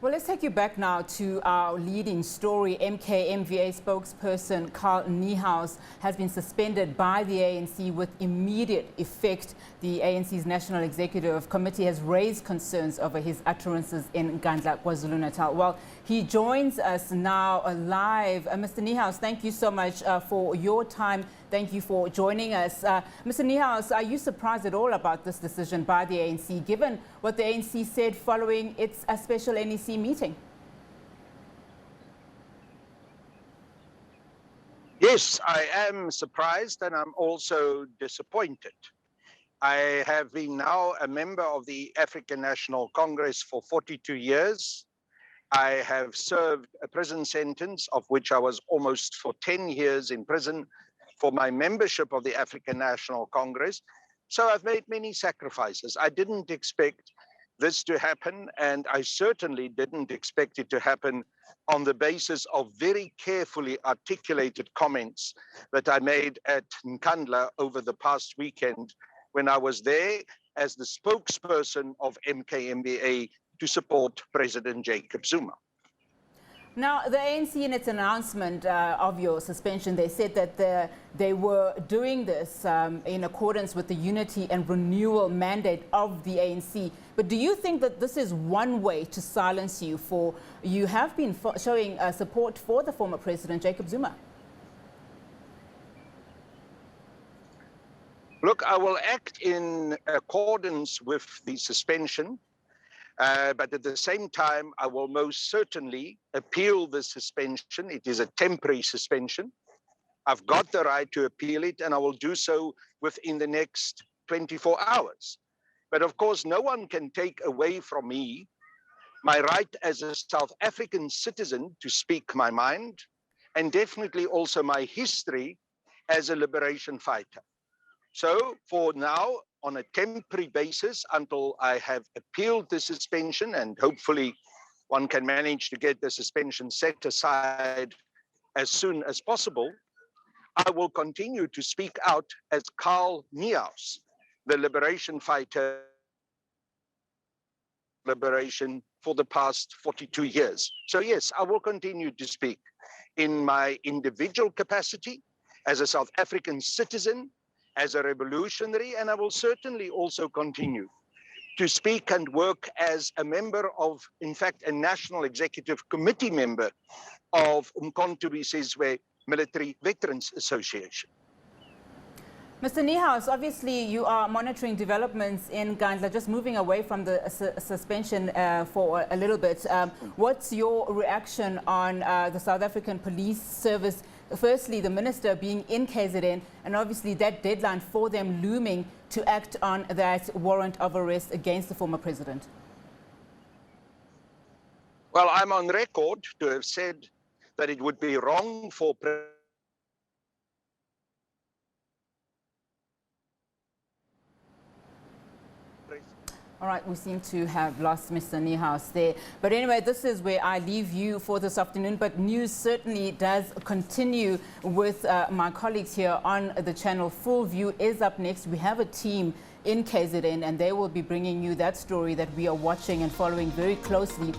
Well, let's take you back now to our leading story. MKMVA spokesperson Niehaus has been suspended by the ANC with immediate effect. The ANC's National Executive Committee has raised concerns over his utterances in Nkandla KwaZulu-Natal. Well, he joins us now live. Mr. Niehaus, thank you so much for your time. Thank you for joining us. Mr. Niehaus, are you surprised at all about this decision by the ANC, given what the ANC said following its special NEC meeting? Yes, I am surprised and I'm also disappointed. I have been now a member of the African National Congress for 42 years. I have served a prison sentence, of which I was almost for 10 years in prison for my membership of the African National Congress. So I've made many sacrifices. I didn't expect this to happen, and I certainly didn't expect it to happen on the basis of very carefully articulated comments that I made at Nkandla over the past weekend when I was there as the spokesperson of MKMVA to support President Jacob Zuma. Now, the ANC, in its announcement of your suspension, they said that they were doing this in accordance with the unity and renewal mandate of the ANC. But do you think that this is one way to silence you? For you have been showing support for the former President Jacob Zuma. Look, I will act in accordance with the suspension. But at the same time, I will most certainly appeal the suspension. It is a temporary suspension. I've got the right to appeal it, and I will do so within the next 24 hours. But of course, no one can take away from me my right as a South African citizen to speak my mind, and definitely also my history as a liberation fighter. So for now, on a temporary basis, until I have appealed the suspension, and hopefully one can manage to get the suspension set aside as soon as possible, I will continue to speak out as Niehaus, the liberation fighter, liberation for the past 42 years. So yes, I will continue to speak in my individual capacity as a South African citizen, as a revolutionary, and I will certainly also continue to speak and work as a member of, in fact, a National Executive Committee member of Nkandla Military Veterans Association. Mr. Niehaus, obviously you are monitoring developments in Nkandla, just moving away from the suspension for a little bit. What's your reaction on the South African Police Service? Firstly, the minister being in KZN, and obviously that deadline for them looming to act on that warrant of arrest against the former president. Well, I'm on record to have said that it would be wrong for All right, we seem to have lost Mr. Niehaus there. But anyway, this is where I leave you for this afternoon. But news certainly does continue with my colleagues here on the channel. Full View is up next. We have a team in KZN, and they will be bringing you that story that we are watching and following very closely.